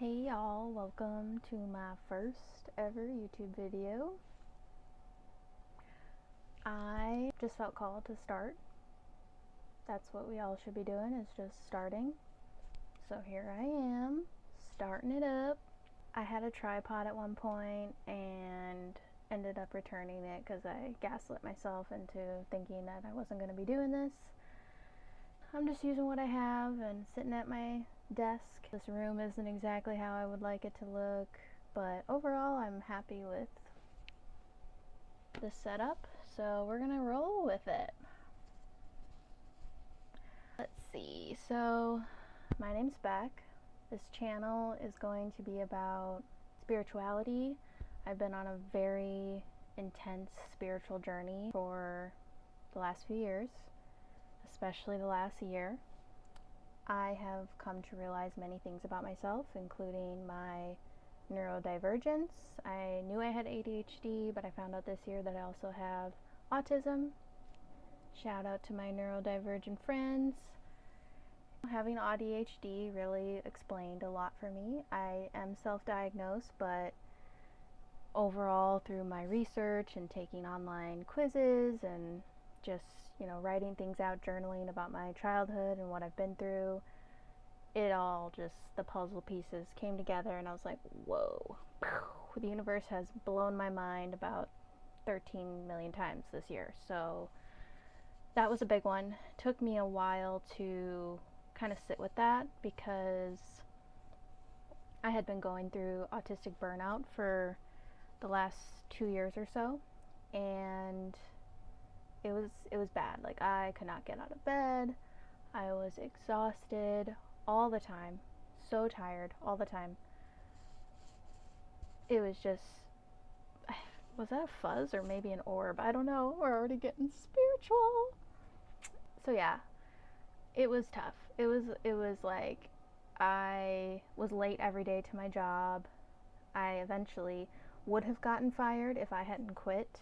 Hey y'all, welcome to my first ever YouTube video. I just felt called to start. That's what we all should be doing, is just starting. So here I am, starting it up. I had a tripod at one point and ended up returning it because I gaslit myself into thinking that I wasn't going to be doing this. I'm just using what I have and sitting at my desk. This room isn't exactly how I would like it to look, but overall I'm happy with this setup, so we're gonna roll with it. Let's see, so my name's Beck. This channel is going to be about spirituality. I've been on a very intense spiritual journey for the last few years, especially the last year. I have come to realize many things about myself, including my neurodivergence. I knew I had ADHD, but I found out this year that I also have autism. Shout out to my neurodivergent friends. Having ADHD really explained a lot for me. I am self-diagnosed, but overall through my research and taking online quizzes and just writing things out, journaling about my childhood and what I've been through, it all just, the puzzle pieces came together and I was like, whoa, the universe has blown my mind about 13 million times this year. So that was a big one. It took me a while to kind of sit with that because I had been going through autistic burnout for the last 2 years or so, and it was bad. Like, I could not get out of bed. I was exhausted all the time, so tired all the time. It was just, was that a fuzz or maybe an orb? I don't know. We're already getting spiritual. So yeah, it was tough. It was like I was late every day to my job. I eventually would have gotten fired if I hadn't quit.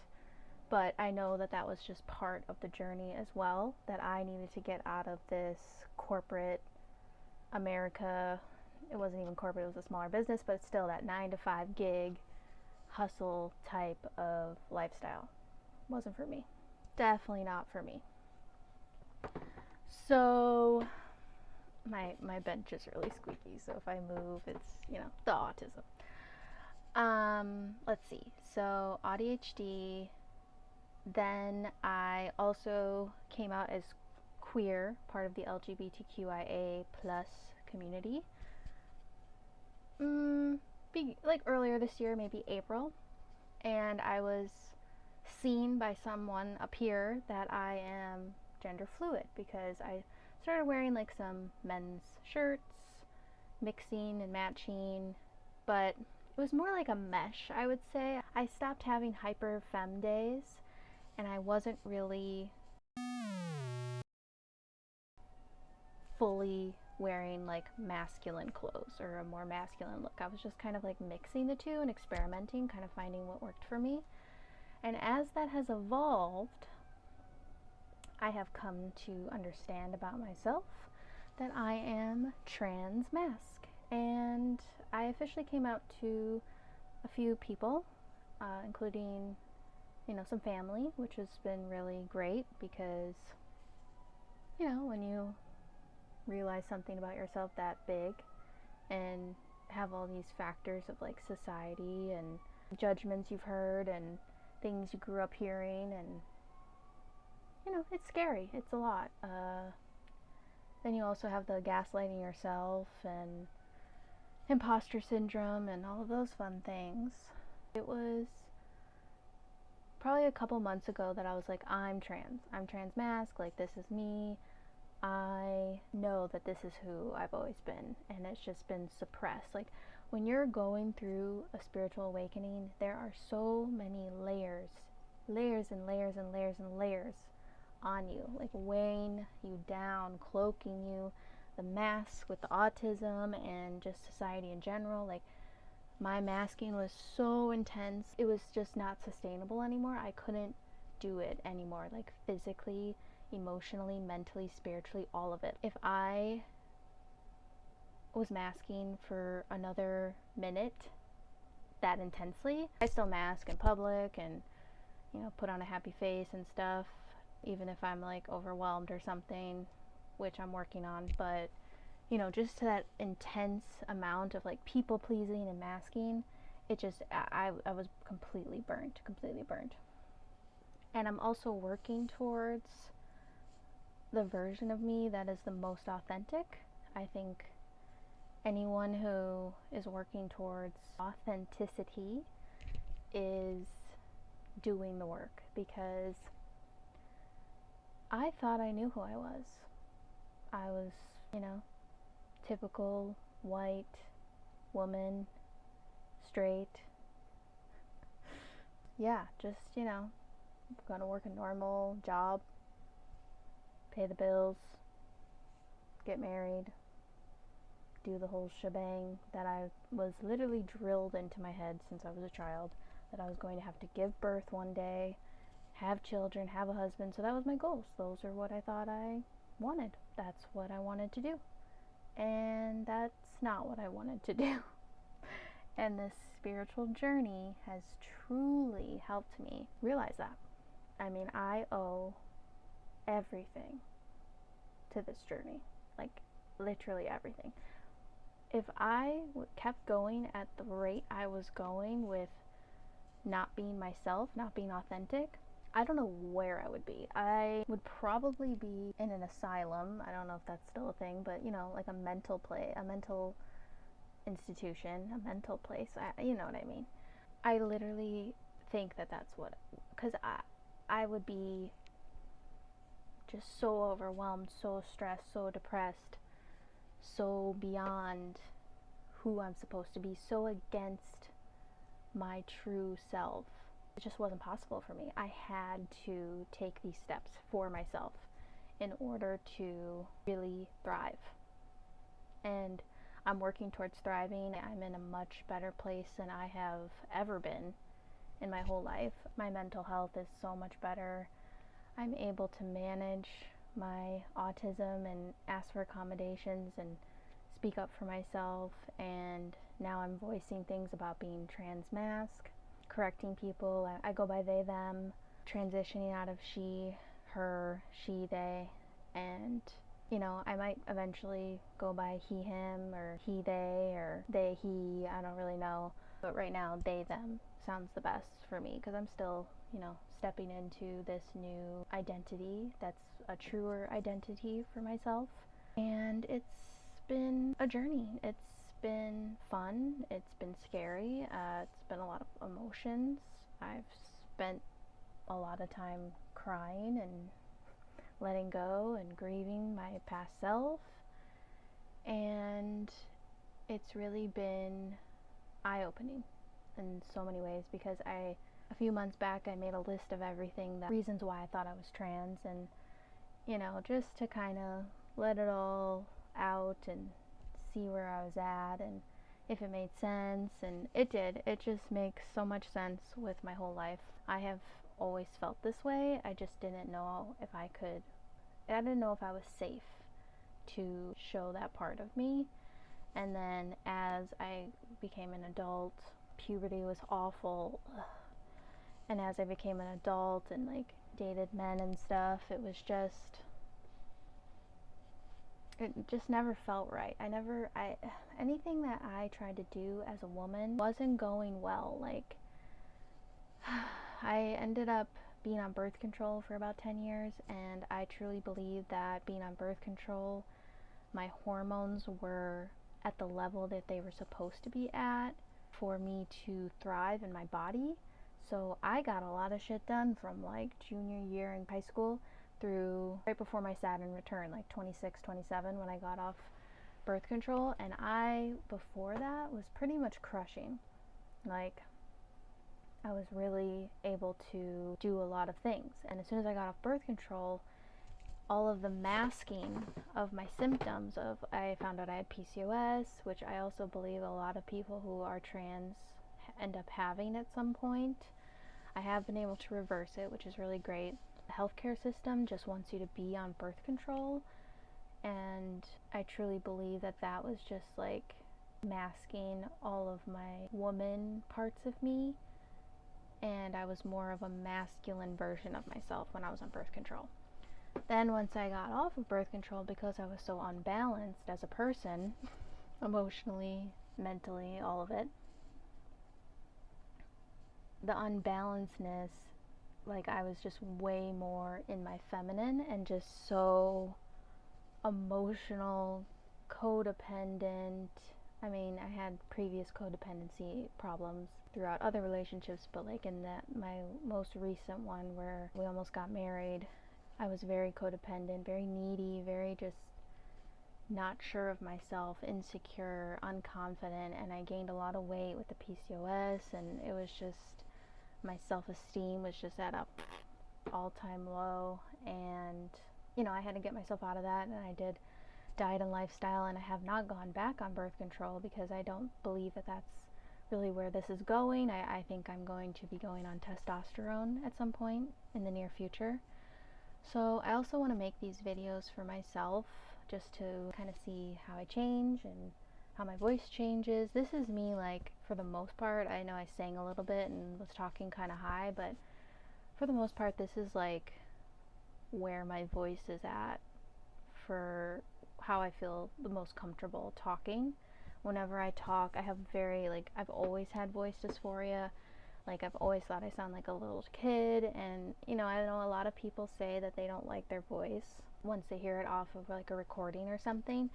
But I know that that was just part of the journey as well, that I needed to get out of this corporate America. It wasn't even corporate, it was a smaller business, but still that 9-to-5 gig hustle type of lifestyle wasn't for me. Definitely not for me. So my bench is really squeaky, so if I move, it's, the autism. Let's see. So ADHD. Then I also came out as queer, part of the LGBTQIA plus community. Like earlier this year, maybe April, and I was seen by someone up here that I am gender fluid because I started wearing like some men's shirts, mixing and matching, but it was more like a mesh, I would say. I stopped having hyper femme days, and I wasn't really fully wearing like masculine clothes or a more masculine look. I was just kind of like mixing the two and experimenting, kind of finding what worked for me. And as that has evolved, I have come to understand about myself that I am trans masc. And I officially came out to a few people, including some family, which has been really great because, when you realize something about yourself that big and have all these factors of like society and judgments you've heard and things you grew up hearing, and it's scary. It's a lot. Then you also have the gaslighting yourself and imposter syndrome and all of those fun things. It was probably a couple months ago that I was like, I'm trans masc, like this is me. I know that this is who I've always been, and it's just been suppressed. Like, when you're going through a spiritual awakening, there are so many layers and layers and layers and layers on you, like weighing you down, cloaking you, the masks with the autism and just society in general. Like, my masking was so intense, it was just not sustainable anymore. I couldn't do it anymore, like physically, emotionally, mentally, spiritually, all of it. If I was masking for another minute that intensely. I still mask in public and, you know, put on a happy face and stuff, even if I'm like overwhelmed or something, which I'm working on. But, you know, just to that intense amount of like people pleasing and masking, it just, I was completely burnt. And I'm also working towards the version of me that is the most authentic. I think anyone who is working towards authenticity is doing the work, because I thought I knew who I was. I was, you know, typical white woman, straight. Yeah, just, you know, gonna work a normal job, pay the bills, get married, do the whole shebang that I was literally drilled into my head since I was a child, that I was going to have to give birth one day, have children, have a husband. So that was my goals. Those are what I thought I wanted. That's what I wanted to do. And that's not what I wanted to do. And this spiritual journey has truly helped me realize that. I mean, I owe everything to this journey. Like, literally everything. If I kept going at the rate I was going with not being myself, not being authentic, I don't know where I would be. I would probably be in an asylum. I don't know if that's still a thing, but, you know, like a mental institution, a mental place. You know what I mean. I literally think that that's what, because I would be just so overwhelmed, so stressed, so depressed, so beyond who I'm supposed to be, so against my true self. It just wasn't possible for me. I had to take these steps for myself in order to really thrive. And I'm working towards thriving. I'm in a much better place than I have ever been in my whole life. My mental health is so much better. I'm able to manage my autism and ask for accommodations and speak up for myself. And now I'm voicing things about being trans masc, correcting people. I go by they, them, transitioning out of she, her, she, they, and, you know, I might eventually go by he, him, or he, they, or they, he. I don't really know. But right now, they, them sounds the best for me, because I'm still, you know, stepping into this new identity that's a truer identity for myself. And it's been a journey. It's been fun. It's been scary. It's been a lot of emotions. I've spent a lot of time crying and letting go and grieving my past self. And it's really been eye-opening in so many ways, because a few months back I made a list of everything, the reasons why I thought I was trans, and, you know, just to kind of let it all out and see where I was at and if it made sense. And it did. It just makes so much sense with my whole life. I have always felt this way. I just didn't know if I didn't know if I was safe to show that part of me. And then as I became an adult, puberty was awful. And as I became an adult and like dated men and stuff, it just never felt right. Anything that I tried to do as a woman wasn't going well. Like, I ended up being on birth control for about 10 years, and I truly believe that being on birth control, my hormones were at the level that they were supposed to be at for me to thrive in my body. So I got a lot of shit done from like junior year in high school through right before my Saturn return, like 26, 27, when I got off birth control. And I, before that, was pretty much crushing. Like, I was really able to do a lot of things. And as soon as I got off birth control, all of the masking of my symptoms I found out I had PCOS, which I also believe a lot of people who are trans end up having at some point. I have been able to reverse it, which is really great. The healthcare system just wants you to be on birth control And I truly believe that that was just like masking all of my woman parts of me, and I was more of a masculine version of myself when I was on birth control. Then once I got off of birth control, because I was so unbalanced as a person, emotionally, mentally, all of it, the unbalancedness, like I was just way more in my feminine and just so emotional, codependent. I mean, I had previous codependency problems throughout other relationships, but like in that my most recent one where we almost got married, I was very codependent, very needy, very just not sure of myself, insecure, unconfident, and I gained a lot of weight with the PCOS, and it was just, my self-esteem was just at a all-time low, and you know, I had to get myself out of that, and I did diet and lifestyle, and I have not gone back on birth control because I don't believe that that's really where this is going. I think I'm going to be going on testosterone at some point in the near future. So I also want to make these videos for myself, just to kind of see how I change and how my voice changes. This is me, like, for the most part. I know I sang a little bit and was talking kind of high, but for the most part, this is like where my voice is at for how I feel the most comfortable talking. Whenever I talk, I have very, like, I've always had voice dysphoria. Like, I've always thought I sound like a little kid, and you know, I know a lot of people say that they don't like their voice once they hear it off of like a recording or something,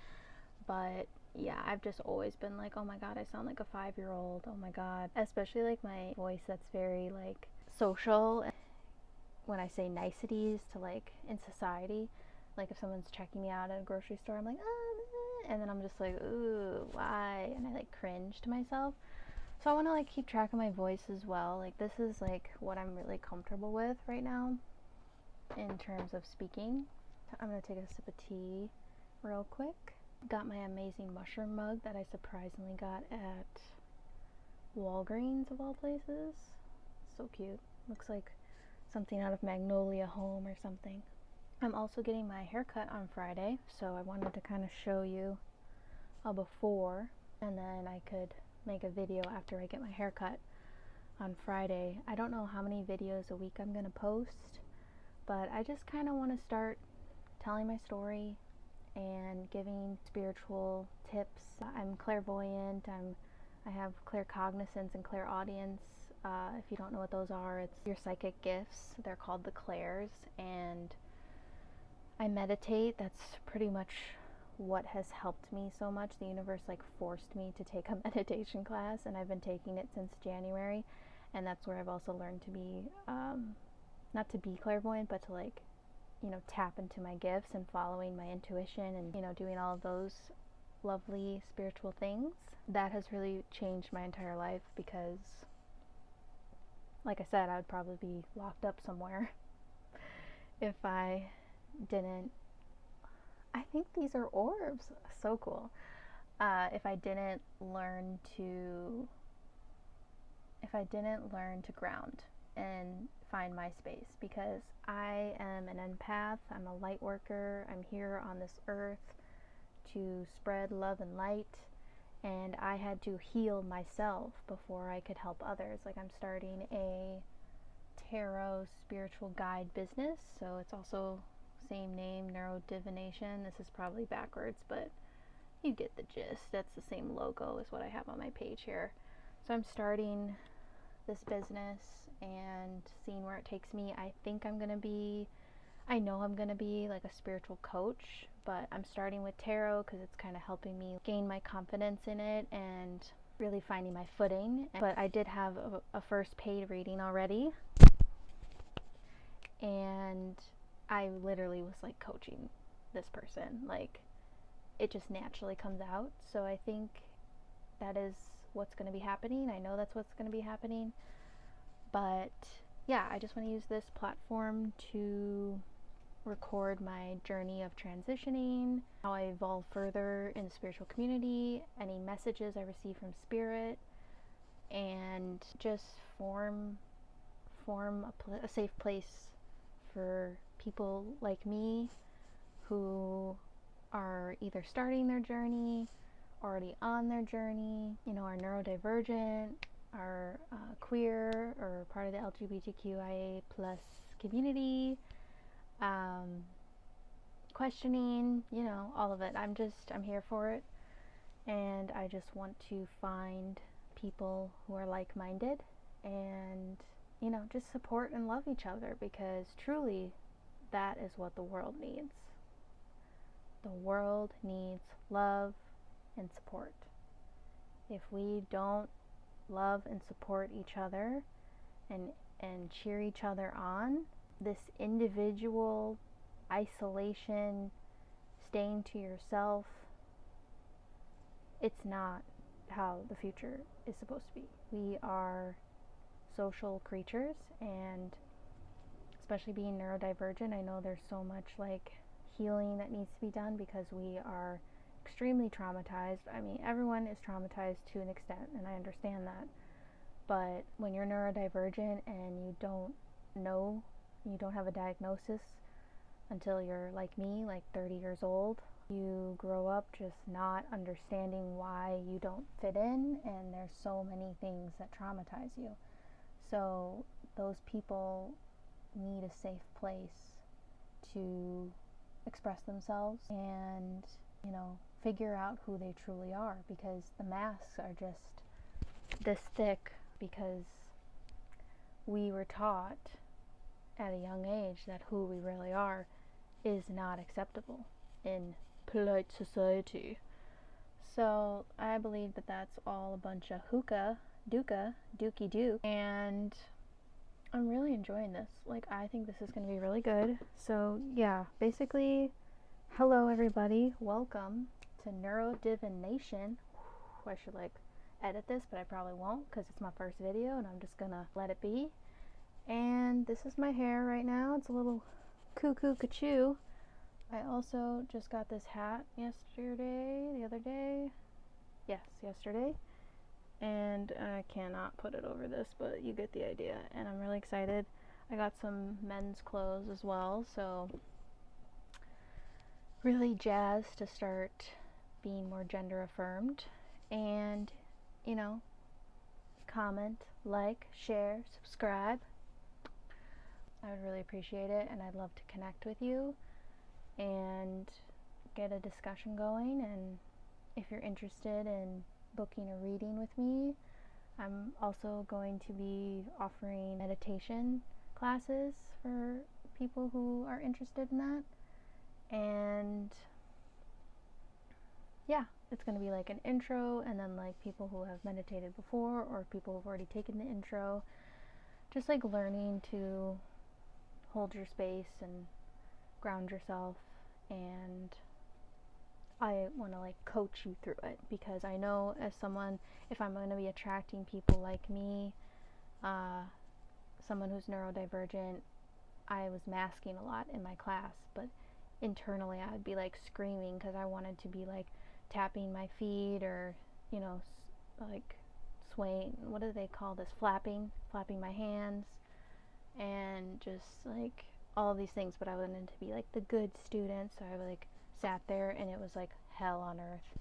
but yeah, I've just always been like, oh my god, I sound like a 5-year-old. Oh my god. Especially like my voice that's very like social. When I say niceties to like in society, like if someone's checking me out at a grocery store, I'm like, and then I'm just like, ooh, why? And I like cringe to myself. So I want to like keep track of my voice as well. Like, this is like what I'm really comfortable with right now in terms of speaking. I'm gonna take a sip of tea real quick. Got my amazing mushroom mug that I surprisingly got at Walgreens of all places. So cute. Looks like something out of Magnolia Home or something. I'm also getting my hair cut on Friday, so I wanted to kind of show you a before, and then I could make a video after I get my hair cut on Friday. I don't know how many videos a week I'm gonna post, but I just kind of want to start telling my story and giving spiritual tips. I'm clairvoyant, I have claircognizance and clairaudience. If you don't know what those are, it's your psychic gifts. They're called the clairs, and I meditate. That's pretty much what has helped me so much. The universe like forced me to take a meditation class, and I've been taking it since January, and that's where I've also learned to be not to be clairvoyant, but to like, you know, tap into my gifts and following my intuition and, you know, doing all of those lovely spiritual things. That has really changed my entire life because, like I said, I would probably be locked up somewhere if I didn't. I think these are orbs. So cool. If I didn't learn to ground and find my space, because I am an empath, I'm a light worker, I'm here on this earth to spread love and light, and I had to heal myself before I could help others. Like, I'm starting a tarot spiritual guide business, so it's also same name, neurodivination. This is probably backwards, but you get the gist. That's the same logo as what I have on my page here. So I'm starting this business and seeing where it takes me. I know I'm gonna be like a spiritual coach, but I'm starting with tarot because it's kind of helping me gain my confidence in it and really finding my footing. But I did have a first paid reading already, and I literally was like coaching this person. Like, it just naturally comes out. So I think that is what's going to be happening. I know that's what's going to be happening. But yeah, I just want to use this platform to record my journey of transitioning, how I evolve further in the spiritual community, any messages I receive from spirit, and just form a safe place for people like me who are either starting their journey, already on their journey, are neurodivergent, are queer, or part of the LGBTQIA plus community, questioning, all of it. I'm here for it, and I just want to find people who are like-minded and, just support and love each other, because truly that is what the world needs. The world needs love and support. If we don't love and support each other and cheer each other on, this individual isolation, staying to yourself, it's not how the future is supposed to be. We are social creatures, and especially being neurodivergent, I know there's so much like healing that needs to be done, because we are extremely traumatized. I mean, everyone is traumatized to an extent, and I understand that. But when you're neurodivergent and you don't have a diagnosis until you're like me, like 30 years old, you grow up just not understanding why you don't fit in, and there's so many things that traumatize you. So those people need a safe place to express themselves and, figure out who they truly are, because the masks are just this thick, because we were taught at a young age that who we really are is not acceptable in polite society. So I believe that that's all a bunch of dookie doo, and I'm really enjoying this. Like, I think this is going to be really good. So yeah, basically, hello everybody, welcome to neurodivination. I should edit this, but I probably won't, because it's my first video and I'm just gonna let it be. And this is my hair right now. It's a little cuckoo cachoo. I also just got this hat yesterday, and I cannot put it over this, but you get the idea, and I'm really excited. I got some men's clothes as well, so really jazzed to start being more gender affirmed. And comment, like, share, subscribe. I would really appreciate it, and I'd love to connect with you and get a discussion going. And if you're interested in booking a reading with me, I'm also going to be offering meditation classes for people who are interested in that. And yeah, it's going to be like an intro, and then like people who have meditated before, or people who've already taken the intro, just like learning to hold your space and ground yourself. And I want to like coach you through it, because I know as someone, if I'm going to be attracting people like me, someone who's neurodivergent, I was masking a lot in my class, but internally I would be like screaming, because I wanted to be like tapping my feet, or like swaying, what do they call this, flapping my hands, and just like all of these things. But I wanted to be like the good student, so I like sat there and it was like hell on earth.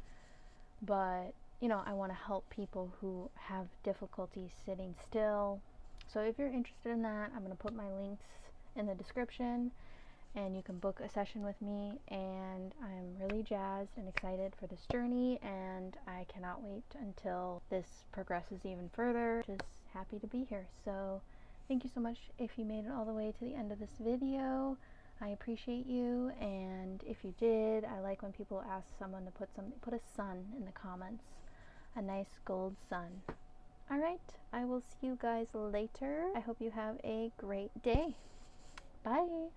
But I want to help people who have difficulty sitting still. So if you're interested in that, I'm going to put my links in the description, and you can book a session with me. And I'm really jazzed and excited for this journey, and I cannot wait until this progresses even further. Just happy to be here. So thank you so much if you made it all the way to the end of this video. I appreciate you, and if you did, I like when people ask someone to put a sun in the comments, a nice gold sun. Alright, I will see you guys later. I hope you have a great day. Bye!